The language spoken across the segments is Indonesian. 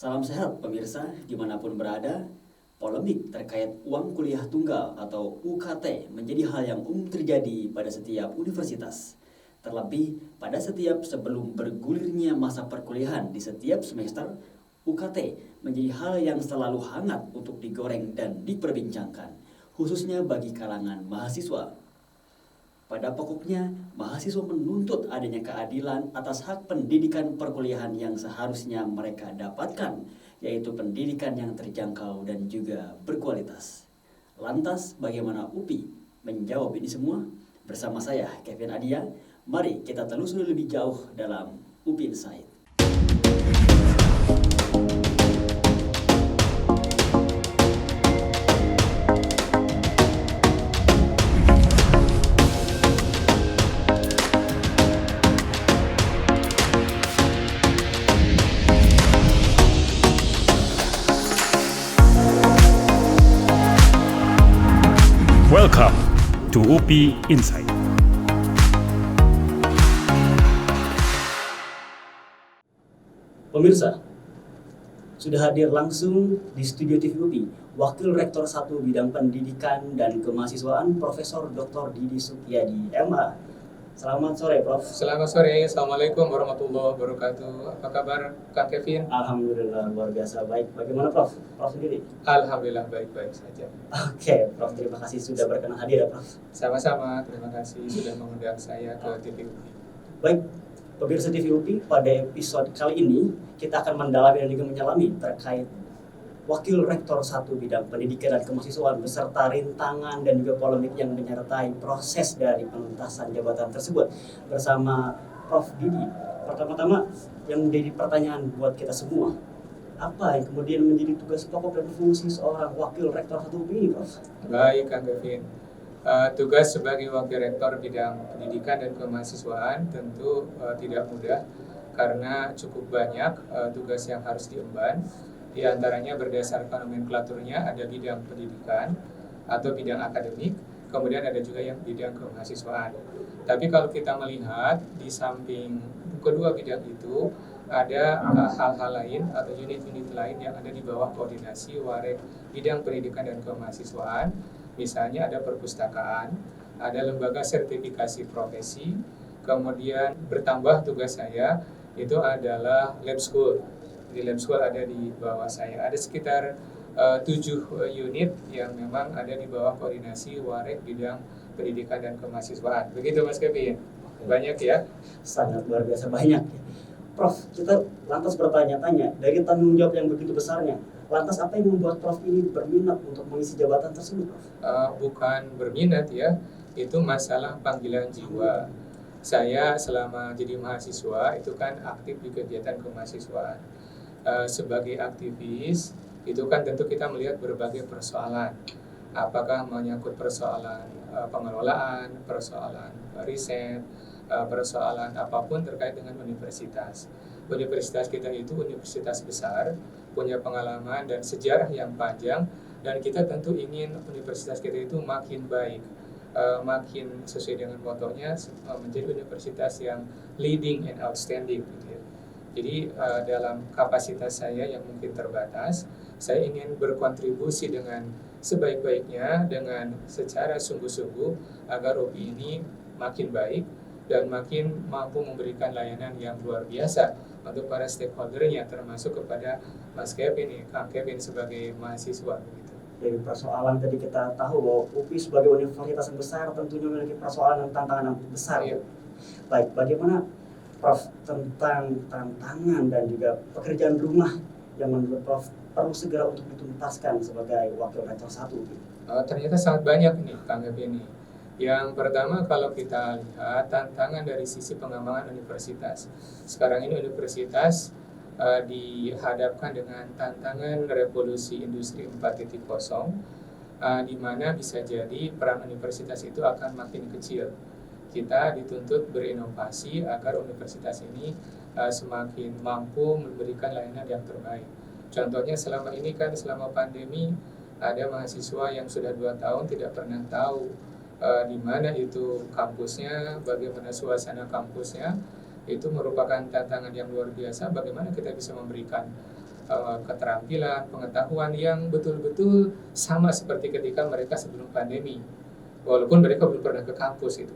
Salam sehat pemirsa dimanapun berada. Polemik terkait uang kuliah tunggal atau UKT menjadi hal yang umum terjadi pada setiap universitas. Terlebih pada setiap sebelum bergulirnya masa perkuliahan di setiap semester, UKT menjadi hal yang selalu hangat untuk digoreng dan diperbincangkan, khususnya bagi kalangan mahasiswa. Pada pokoknya, mahasiswa menuntut adanya keadilan atas hak pendidikan perkuliahan yang seharusnya mereka dapatkan, yaitu pendidikan yang terjangkau dan juga berkualitas. Lantas, bagaimana UPI menjawab ini semua? Bersama saya, Kevin Adia, mari kita telusuri lebih jauh dalam UPI Insight. Welcome to UPI Insight. Pemirsa, sudah hadir langsung di studio TV UPI, Wakil Rektor 1 Bidang Pendidikan dan Kemahasiswaan Profesor Dr. Didi Sukiyadi, MA. Selamat sore, Prof. Selamat sore, Assalamualaikum warahmatullahi wabarakatuh. Apa kabar, Kak Kevin? Alhamdulillah, luar biasa baik. Bagaimana, Prof? Prof sendiri? Alhamdulillah, baik-baik saja. Oke, Prof, terima kasih sudah berkenan hadir ya, Prof. Sama-sama, terima kasih sudah mengundang saya ke TV UPI. Baik, pemirsa TV UPI, pada episode kali ini kita akan mendalami dan juga menyelami terkait Wakil Rektor 1 Bidang Pendidikan dan Kemahasiswaan beserta rintangan dan juga polemik yang menyertai proses dari penuntasan jabatan tersebut bersama Prof. Didi. Pertama-tama yang menjadi pertanyaan buat kita semua, apa yang kemudian menjadi tugas pokok dan fungsi seorang Wakil Rektor 1 UPI ini, Prof? Baik, Kak Kevin. Tugas sebagai Wakil Rektor Bidang Pendidikan dan Kemahasiswaan tentu tidak mudah karena cukup banyak tugas yang harus diemban. Di antaranya berdasarkan nomenklaturnya ada bidang pendidikan atau bidang akademik, kemudian ada juga yang bidang kemahasiswaan. Tapi kalau kita melihat di samping kedua bidang itu ada hal-hal lain atau unit-unit lain yang ada di bawah koordinasi Warek Bidang Pendidikan dan Kemahasiswaan. Misalnya ada perpustakaan, ada lembaga sertifikasi profesi, kemudian bertambah tugas saya itu adalah lab school. Di lab school ada di bawah saya. Ada sekitar 7 unit yang memang ada di bawah koordinasi Warek Bidang Pendidikan dan Kemahasiswaan. Begitu Mas Kevin? Banyak ya? Sangat luar biasa banyak. Prof, kita lantas bertanya-tanya, dari tanggung jawab yang begitu besarnya, lantas apa yang membuat Prof ini berminat untuk mengisi jabatan tersebut, Prof? Bukan berminat ya, itu masalah panggilan jiwa. Saya selama jadi mahasiswa itu kan aktif di kegiatan kemahasiswaan. Sebagai aktivis itu kan tentu kita melihat berbagai persoalan, apakah menyangkut persoalan pengelolaan, persoalan riset, persoalan apapun terkait dengan universitas. Universitas kita itu universitas besar, punya pengalaman dan sejarah yang panjang, dan kita tentu ingin universitas kita itu makin baik, makin sesuai dengan motonya menjadi universitas yang leading and outstanding gitu ya. Jadi dalam kapasitas saya yang mungkin terbatas, saya ingin berkontribusi dengan sebaik-baiknya, dengan secara sungguh-sungguh agar UPI ini makin baik dan makin mampu memberikan layanan yang luar biasa untuk para stakeholdernya, termasuk kepada Mas Kevin nih, Kang Kevin sebagai mahasiswa gitu. Dari persoalan tadi kita tahu bahwa UPI sebagai universitas yang besar tentunya memiliki persoalan dan tantangan yang besar. Iya. Baik, bagaimana Prof tentang tantangan dan juga pekerjaan rumah yang menurut Prof perlu segera untuk dituntaskan sebagai Wakil Rektor 1 UPI? Ternyata sangat banyak nih Kang Kevin nih. Yang pertama kalau kita lihat tantangan dari sisi pengembangan universitas. Sekarang ini universitas dihadapkan dengan tantangan revolusi industri 4.0, di mana bisa jadi peran universitas itu akan makin kecil. Kita dituntut berinovasi agar universitas ini semakin mampu memberikan layanan yang terbaik. Contohnya selama ini kan selama pandemi ada mahasiswa yang sudah 2 tahun tidak pernah tahu di mana itu kampusnya, bagaimana suasana kampusnya. Itu merupakan tantangan yang luar biasa, bagaimana kita bisa memberikan keterampilan, pengetahuan yang betul-betul sama seperti ketika mereka sebelum pandemi, walaupun mereka belum pernah ke kampus itu.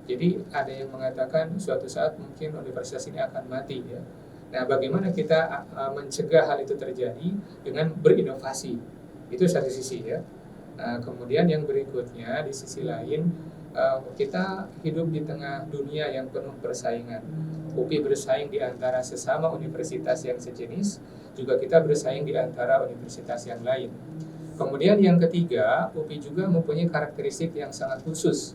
Jadi ada yang mengatakan suatu saat mungkin universitas ini akan mati ya. Nah, bagaimana kita mencegah hal itu terjadi dengan berinovasi? Itu satu sisi ya. Nah, kemudian yang berikutnya di sisi lain kita hidup di tengah dunia yang penuh persaingan. UPI bersaing di antara sesama universitas yang sejenis, juga kita bersaing di antara universitas yang lain. Kemudian yang ketiga, UPI juga mempunyai karakteristik yang sangat khusus.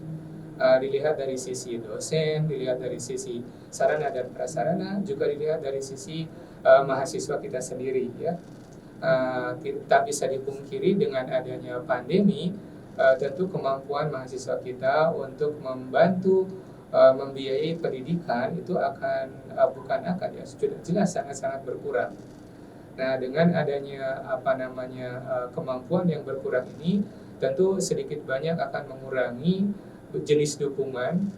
Dilihat dari sisi dosen, dilihat dari sisi sarana dan prasarana, juga dilihat dari sisi mahasiswa kita sendiri ya. Tak bisa dipungkiri dengan adanya pandemi, tentu kemampuan mahasiswa kita untuk membantu membiayai pendidikan itu akan ya sudah jelas sangat-sangat berkurang. Nah, dengan adanya kemampuan yang berkurang ini, tentu sedikit banyak akan mengurangi jenis dukungan,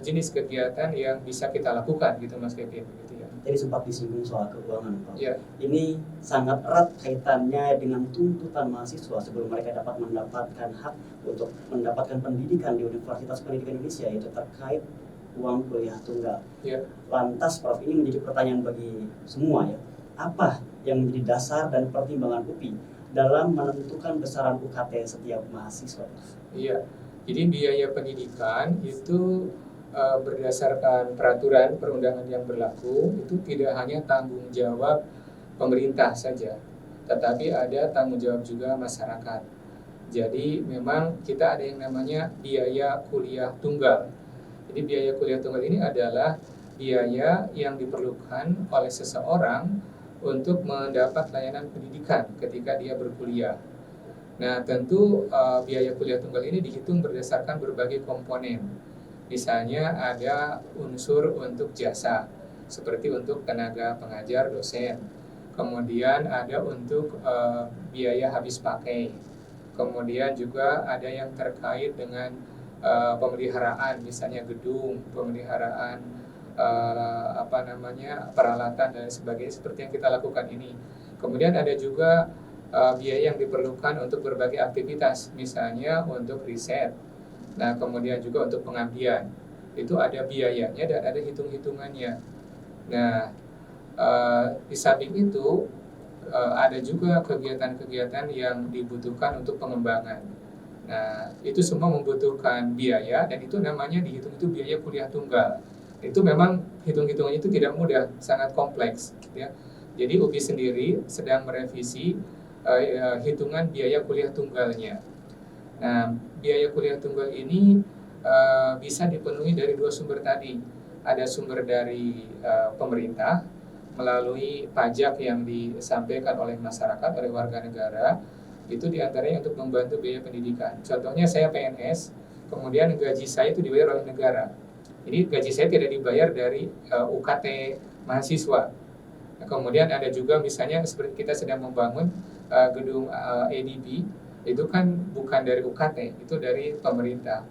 jenis kegiatan yang bisa kita lakukan gitu Mas Kevin gitu ya. Jadi sempat disinggung soal keuangan, Pak. Ya. Ini sangat erat kaitannya dengan tuntutan mahasiswa sebelum mereka dapat mendapatkan hak untuk mendapatkan pendidikan di Universitas Pendidikan Indonesia, yaitu terkait uang kuliah tunggal. Ya. Lantas, Prof, ini menjadi pertanyaan bagi semua ya. Apa yang menjadi dasar dan pertimbangan UPI dalam menentukan besaran UKT setiap mahasiswa? Iya. Jadi biaya pendidikan itu berdasarkan peraturan perundangan yang berlaku itu tidak hanya tanggung jawab pemerintah saja, tetapi ada tanggung jawab juga masyarakat. Jadi memang kita ada yang namanya biaya kuliah tunggal. Jadi biaya kuliah tunggal ini adalah biaya yang diperlukan oleh seseorang untuk mendapat layanan pendidikan ketika dia berkuliah. Nah, tentu biaya kuliah tunggal ini dihitung berdasarkan berbagai komponen. Misalnya ada unsur untuk jasa, seperti untuk tenaga pengajar dosen. Kemudian ada untuk biaya habis pakai. Kemudian juga ada yang terkait dengan pemeliharaan, misalnya gedung, pemeliharaan peralatan dan sebagainya seperti yang kita lakukan ini. Kemudian ada juga biaya yang diperlukan untuk berbagai aktivitas, misalnya untuk riset. Nah, kemudian juga untuk pengabdian. Itu ada biayanya dan ada hitung-hitungannya. Nah, di samping itu ada juga kegiatan-kegiatan yang dibutuhkan untuk pengembangan. Nah, itu semua membutuhkan biaya dan itu namanya dihitung itu biaya kuliah tunggal. Itu memang hitung-hitungannya itu tidak mudah, sangat kompleks ya. Jadi UPI sendiri sedang merevisi hitungan biaya kuliah tunggalnya. Nah, biaya kuliah tunggal ini bisa dipenuhi dari dua sumber tadi. Ada sumber dari pemerintah melalui pajak yang disampaikan oleh masyarakat, oleh warga negara. Itu diantaranya untuk membantu biaya pendidikan. Contohnya saya PNS, kemudian gaji saya itu dibayar oleh negara. Jadi gaji saya tidak dibayar dari UKT mahasiswa. Nah, kemudian ada juga misalnya seperti kita sedang membangun gedung ADB, itu kan bukan dari UKT, itu dari pemerintah.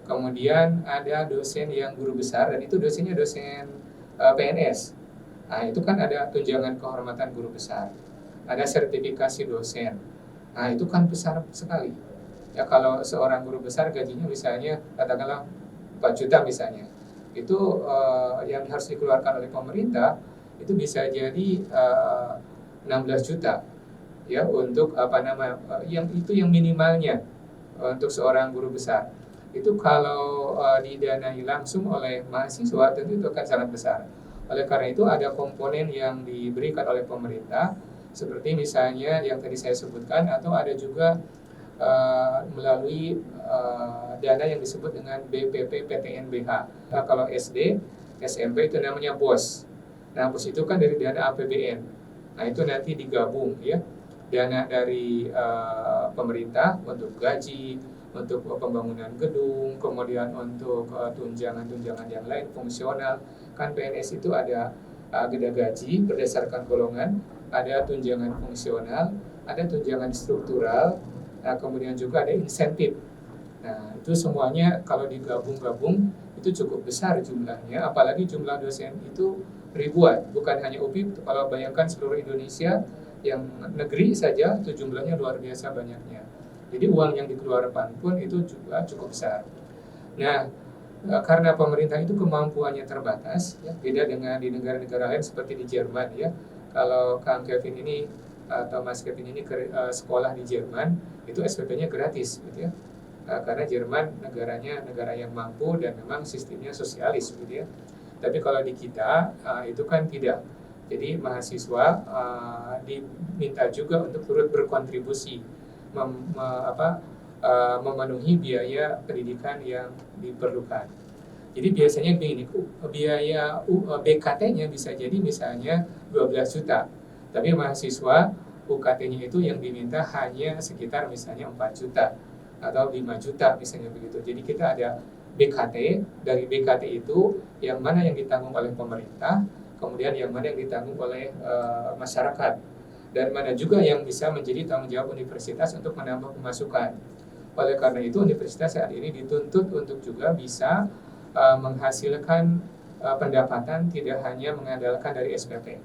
Kemudian ada dosen yang guru besar dan itu dosennya dosen PNS. Nah, itu kan ada tunjangan kehormatan guru besar. Ada sertifikasi dosen. Nah, itu kan besar sekali. Ya, kalau seorang guru besar gajinya misalnya katakanlah 4 juta misalnya. Itu yang harus dikeluarkan oleh pemerintah itu bisa jadi 16 juta. Ya, untuk yang minimalnya untuk seorang guru besar. Itu kalau didanai langsung oleh mahasiswa tentu itu akan sangat besar. Oleh karena itu ada komponen yang diberikan oleh pemerintah seperti misalnya yang tadi saya sebutkan, atau ada juga melalui dana yang disebut dengan BPP PTNBH. Nah, kalau SD, SMP itu namanya BOS. Nah, BOS itu kan dari dana APBN. Nah, itu nanti digabung ya. Dana dari pemerintah untuk gaji, untuk pembangunan gedung, kemudian untuk tunjangan-tunjangan yang lain fungsional. Kan PNS itu ada gaji berdasarkan golongan, ada tunjangan fungsional, ada tunjangan struktural, nah, kemudian juga ada insentif. Nah, itu semuanya kalau digabung-gabung itu cukup besar jumlahnya, apalagi jumlah dosen itu ribuan, bukan hanya UPI. Kalau bayangkan seluruh Indonesia yang negeri saja itu jumlahnya luar biasa banyaknya. Jadi uang yang dikeluarkan pun itu juga cukup besar. Nah, karena pemerintah itu kemampuannya terbatas, ya, beda dengan di negara-negara lain seperti di Jerman ya. Kalau Kang Kevin ini atau Mas Kevin ini sekolah di Jerman, itu SPP-nya gratis, gitu ya. Karena Jerman negara yang mampu dan memang sistemnya sosialis, gitu ya. Tapi kalau di kita itu kan tidak. Jadi mahasiswa diminta juga untuk turut berkontribusi memenuhi biaya pendidikan yang diperlukan. Jadi biasanya begini, biaya BKT-nya bisa jadi misalnya 12 juta. Tapi mahasiswa UKT-nya itu yang diminta hanya sekitar misalnya 4 juta atau 5 juta misalnya begitu. Jadi kita ada BKT, dari BKT itu yang mana yang ditanggung oleh pemerintah, kemudian yang mana yang ditanggung oleh masyarakat, dan mana juga yang bisa menjadi tanggung jawab universitas untuk menambah pemasukan. Oleh karena itu universitas saat ini dituntut untuk juga bisa menghasilkan pendapatan tidak hanya mengandalkan dari SPP,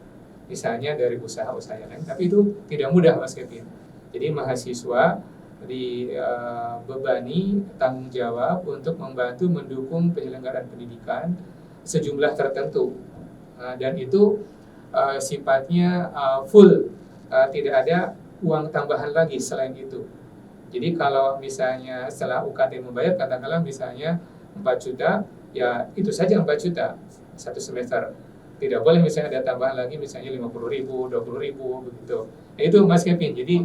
misalnya dari usaha-usaha yang lain, tapi itu tidak mudah Mas Kevin. Jadi mahasiswa dibebani tanggung jawab untuk membantu mendukung penyelenggaraan pendidikan sejumlah tertentu, dan itu sifatnya full, tidak ada uang tambahan lagi selain itu. Jadi kalau misalnya setelah UKT membayar, katakanlah misalnya 4 juta, ya itu saja 4 juta satu semester. Tidak boleh misalnya ada tambahan lagi misalnya 50.000, 20.000 begitu. Nah, itu Mas Kevin. Jadi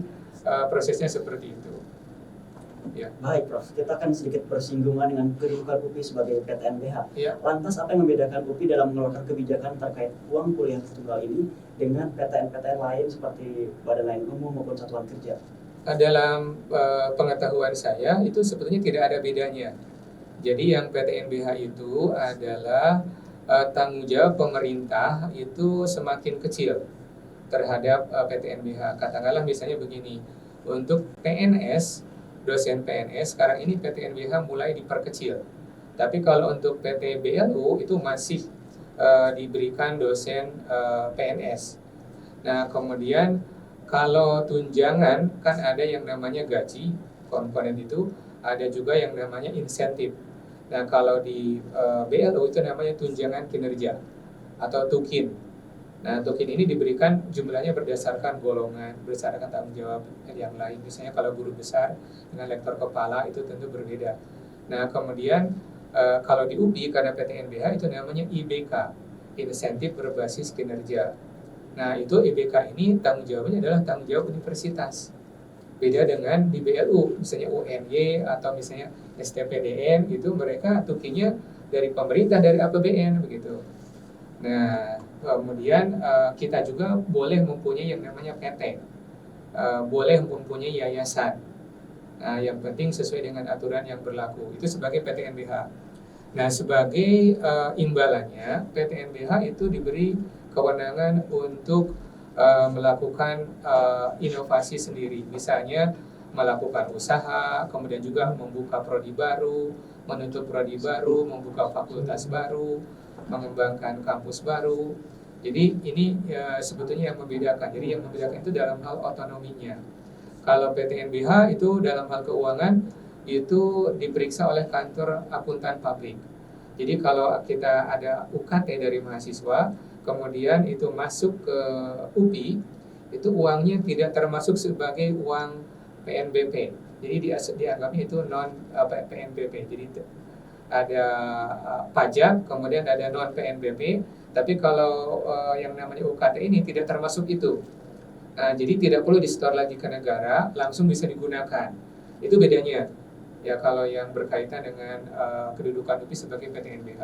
prosesnya seperti itu. Ya. Baik Prof, kita akan sedikit bersinggungan dengan kedudukan UPI sebagai PTNBH. Ya. Lantas apa yang membedakan UPI dalam mengeluarkan kebijakan terkait uang kuliah tunggal ini dengan PTN-PTN lain seperti Badan Layanan Umum maupun Satuan Kerja? Dalam pengetahuan saya itu sebetulnya tidak ada bedanya. Jadi yang PTNBH itu adalah tanggung jawab pemerintah itu semakin kecil terhadap PTNBH. Katakanlah misalnya begini, untuk PNS, dosen PNS sekarang ini PTNBH mulai diperkecil. Tapi kalau untuk PTBLU itu masih diberikan dosen PNS. Nah kemudian kalau tunjangan kan ada yang namanya gaji, komponen itu, ada juga yang namanya insentif. Nah kalau di BLU itu namanya tunjangan kinerja atau tukin. Nah tukin ini diberikan jumlahnya berdasarkan golongan, berdasarkan tanggung jawab yang lain. Misalnya kalau guru besar dengan lektor kepala itu tentu berbeda. Nah kemudian kalau di UPI karena PTNBH itu namanya IBK, insentif berbasis kinerja. Nah itu IBK ini tanggung jawabnya adalah tanggung jawab universitas. Beda dengan di BLU, misalnya UNY atau misalnya STPDN, itu mereka tukinya dari pemerintah, dari APBN begitu. Nah kemudian kita juga boleh mempunyai yang namanya PT, boleh mempunyai yayasan. Nah yang penting sesuai dengan aturan yang berlaku, itu sebagai PTNBH. Nah sebagai imbalannya PTNBH itu diberi kewenangan untuk melakukan inovasi sendiri, misalnya melakukan usaha, kemudian juga membuka prodi baru, menutup prodi baru, membuka fakultas baru, mengembangkan kampus baru. Jadi ini sebetulnya yang membedakan. Jadi yang membedakan itu dalam hal otonominya. Kalau PTNBH itu dalam hal keuangan itu diperiksa oleh kantor akuntan publik. Jadi kalau kita ada UKT dari mahasiswa, kemudian itu masuk ke UPI, itu uangnya tidak termasuk sebagai uang PNBP. Jadi dianggapnya itu non PNBP. Jadi ada pajak, kemudian ada non PNBP. Tapi kalau yang namanya UKT ini tidak termasuk itu. Nah, jadi tidak perlu disetor lagi ke negara, langsung bisa digunakan. Itu bedanya. Ya kalau yang berkaitan dengan kedudukan UPI sebagai PTNBH.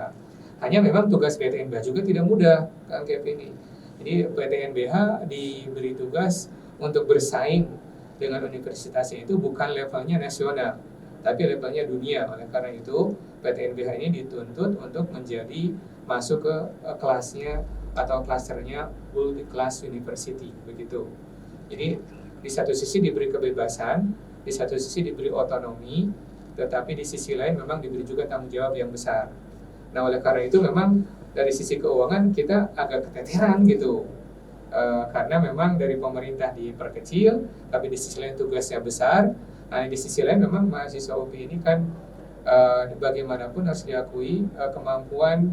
Hanya memang tugas PTNBH juga tidak mudah, Kang Kevin ini. Jadi PTNBH diberi tugas untuk bersaing dengan universitasnya itu bukan levelnya nasional, tapi levelnya dunia. Oleh karena itu PTNBH ini dituntut untuk menjadi masuk ke kelasnya atau klasternya World Class University begitu. Jadi di satu sisi diberi kebebasan, di satu sisi diberi otonomi, tetapi di sisi lain memang diberi juga tanggung jawab yang besar. Nah oleh karena itu memang dari sisi keuangan kita agak keteteran gitu. karena memang dari pemerintah diperkecil, tapi di sisi lain tugasnya besar. Nah, di sisi lain memang mahasiswa UPI ini kan bagaimanapun harus diakui kemampuan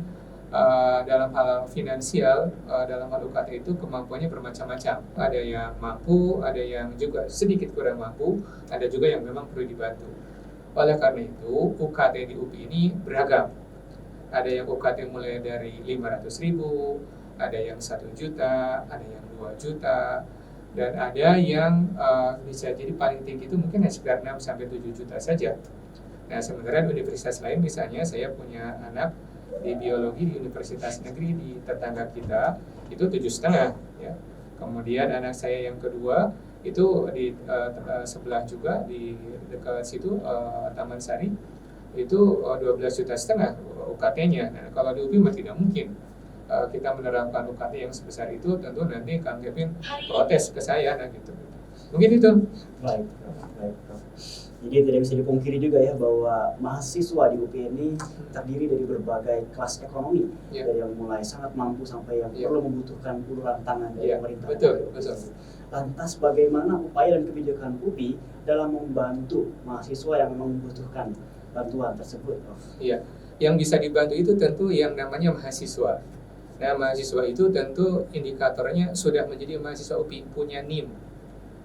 dalam hal finansial, dalam hal UKT itu kemampuannya bermacam-macam. Ada yang mampu, ada yang juga sedikit kurang mampu, ada juga yang memang perlu dibantu. Oleh karena itu, UKT di UPI ini beragam. Ada yang UKT mulai dari 500.000, ada yang 1 juta, ada yang 2 juta, dan ada yang bisa jadi paling tinggi itu mungkin sekitar 6-7 juta saja. Nah, sementara di universitas lain, misalnya saya punya anak di biologi di universitas negeri di tetangga kita, itu 7,5 ya. Kemudian anak saya yang kedua itu di sebelah juga di dekat situ Taman Sari itu 12,5 juta UKT-nya. Nah, kalau di UPI tidak mungkin kita menerapkan UKT yang sebesar itu, tentu nanti Kang Kevin protes ke saya, nah gitu. Mungkin itu. Baik. Jadi tidak bisa dipungkiri juga ya bahwa mahasiswa di UPI ini terdiri dari berbagai kelas ekonomi, dari yang mulai sangat mampu sampai yang perlu membutuhkan uluran tangan dari pemerintah. Betul. Lantas bagaimana upaya dan kebijakan UPI dalam membantu mahasiswa yang memang membutuhkan bantuan tersebut, Prof? Iya, yang bisa dibantu itu tentu yang namanya mahasiswa. Nah, mahasiswa itu tentu indikatornya sudah menjadi mahasiswa UPI, punya NIM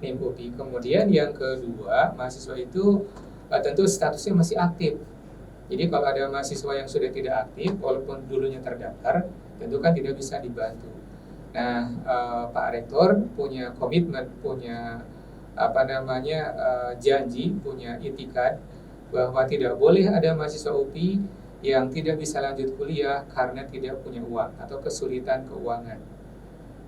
UPI. Kemudian yang kedua, mahasiswa itu tentu statusnya masih aktif. Jadi kalau ada mahasiswa yang sudah tidak aktif, walaupun dulunya terdaftar, tentu kan tidak bisa dibantu. Nah, Pak Rektor punya komitmen, punya janji, punya itikad bahwa tidak boleh ada mahasiswa UPI yang tidak bisa lanjut kuliah karena tidak punya uang atau kesulitan keuangan.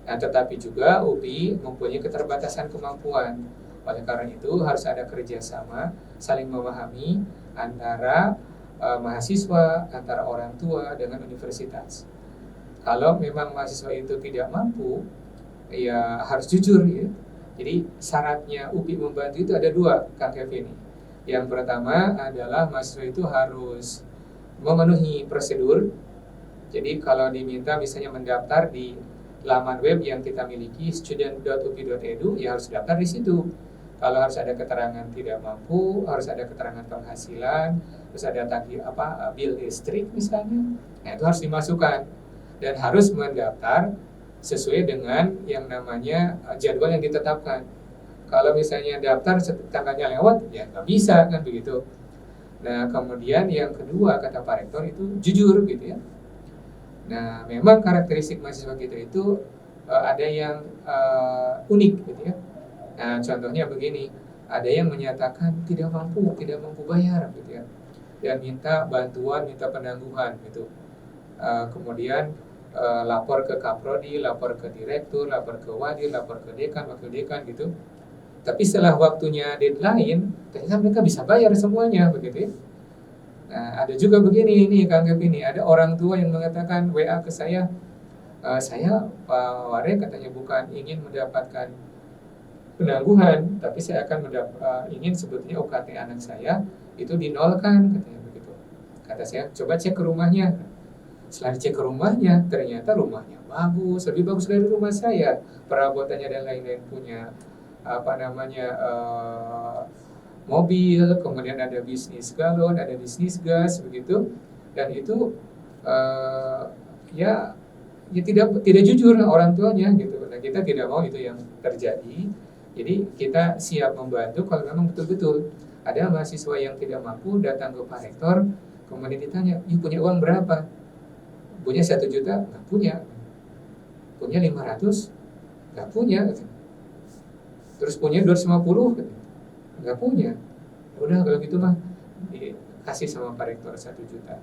Nah, tetapi juga UPI mempunyai keterbatasan kemampuan. Oleh karena itu harus ada kerjasama, saling memahami antara mahasiswa, antara orang tua dengan universitas. Kalau memang mahasiswa itu tidak mampu, ya harus jujur ya. Jadi syaratnya UPI membantu itu ada 2, Kang Kevin. Yang pertama adalah mahasiswa itu harus memenuhi prosedur. Jadi kalau diminta misalnya mendaftar di laman web yang kita miliki student.upi.edu, ya harus daftar di situ. Kalau harus ada keterangan tidak mampu, harus ada keterangan penghasilan, terus ada tagih bill listrik misalnya, nah itu harus dimasukkan dan harus mendaftar sesuai dengan yang namanya jadwal yang ditetapkan. Kalau misalnya daftar tanggalnya lewat, ya nggak bisa kan begitu. Nah, kemudian yang kedua kata Pak Rektor itu jujur gitu ya. Nah, memang karakteristik mahasiswa kita itu ada yang unik gitu ya. Nah, contohnya begini, ada yang menyatakan tidak mampu bayar gitu ya, dan minta bantuan, minta penangguhan gitu. Kemudian lapor ke Kaprodi, lapor ke direktur, lapor ke wadir, lapor ke dekan, wakil dekan gitu. Tapi setelah waktunya deadline, ternyata mereka bisa bayar semuanya begitu ya. Nah, ada juga begini nih Kang Kevin, ini ada orang tua yang mengatakan WA ke saya, Pak Ware katanya bukan ingin mendapatkan penangguhan, tapi saya akan ingin sebetulnya UKT anak saya itu dinolkan katanya begitu. Kata saya coba cek ke rumahnya. Setelah cek ke rumahnya, ternyata rumahnya bagus, lebih bagus dari rumah saya, perabotannya dan lain-lain, punya mobil, kemudian ada bisnis galon, ada bisnis gas begitu, dan itu ya tidak jujur orang tuanya gitu. Nah, kita tidak mau itu yang terjadi. Jadi kita siap membantu kalau memang betul-betul ada mahasiswa yang tidak mampu datang ke Pak Rektor, kemudian ditanya, punya uang berapa? Punya 1 juta? Nggak punya. Punya 500? Nggak punya. Terus punya 250? Nggak punya. Udah kalau gitu mah dikasih sama Pak Rektor 1 juta.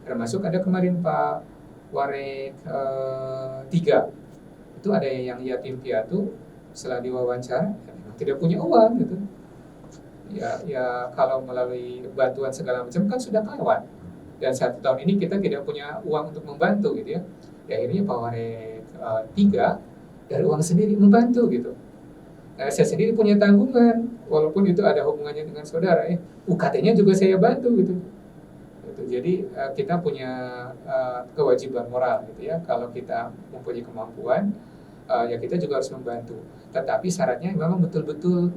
Termasuk ada kemarin Pak Warek 3. Itu ada yang yatim piatu, setelah diwawancara memang tidak punya uang gitu. Ya kalau melalui bantuan segala macam kan sudah kelewat. Dan 1 tahun ini kita tidak punya uang untuk membantu gitu ya. Ya akhirnya Pak Warek 3 dari uang sendiri membantu gitu. Nah, saya sendiri punya tanggungan, walaupun itu ada hubungannya dengan saudara ya. UKT-nya juga saya bantu gitu. Jadi kita punya kewajiban moral gitu ya. Kalau kita mempunyai kemampuan, ya kita juga harus membantu. Tetapi syaratnya memang betul-betul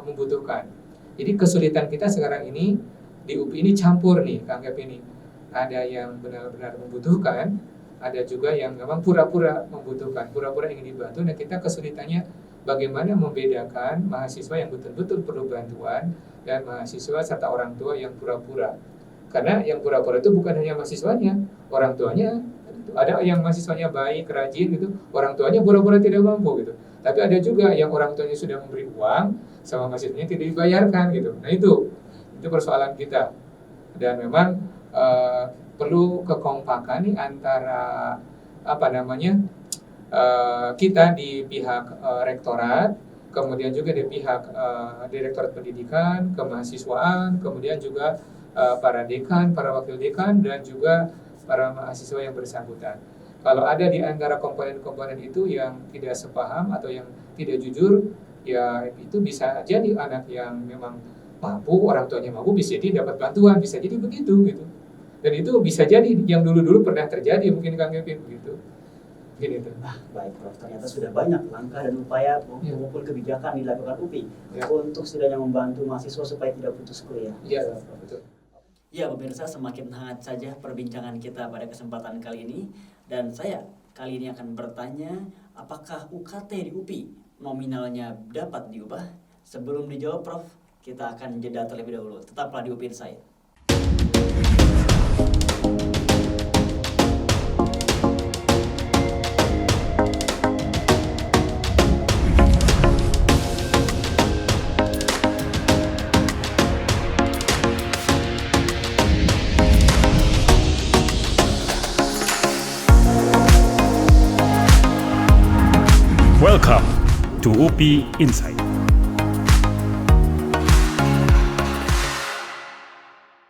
membutuhkan. Jadi kesulitan kita sekarang ini di UPI ini campur nih, Kang Gap ini. Ada yang benar-benar membutuhkan, ada juga yang memang pura-pura membutuhkan, pura-pura ingin dibantu. Dan kita kesulitannya bagaimana membedakan mahasiswa yang betul-betul perlu bantuan dan mahasiswa serta orang tua yang pura-pura. Karena yang pura-pura itu bukan hanya mahasiswanya, orang tuanya. Ada yang mahasiswanya baik, rajin gitu, orang tuanya pura-pura tidak mampu gitu. Tapi ada juga yang orang tuanya sudah memberi uang sama mahasiswanya tidak dibayarkan gitu. Nah itu persoalan kita. Dan memang perlu kekompakan nih antara kita di pihak rektorat, kemudian juga di pihak direktorat pendidikan, kemahasiswaan, kemudian juga para dekan, para wakil dekan, dan juga para mahasiswa yang bersangkutan. Kalau ada di antara komponen-komponen itu yang tidak sepaham atau yang tidak jujur, ya itu bisa jadi anak yang memang mampu, orang tuanya mampu, bisa jadi dapat bantuan, bisa jadi begitu gitu. Dan itu bisa jadi yang dulu-dulu pernah terjadi mungkin Kang Kevin begitu. Mungkin itu. Baik Prof, ternyata sudah banyak langkah dan upaya maupun kebijakan dilakukan UPI untuk setidaknya membantu mahasiswa supaya tidak putus kuliah. Iya, betul. Ya pemirsa, semakin hangat saja perbincangan kita pada kesempatan kali ini. Dan saya kali ini akan bertanya, apakah UKT di UPI nominalnya dapat diubah? Sebelum dijawab Prof, kita akan jeda terlebih dahulu. Tetaplah di UPI Insight. Welcome to UPI Insight.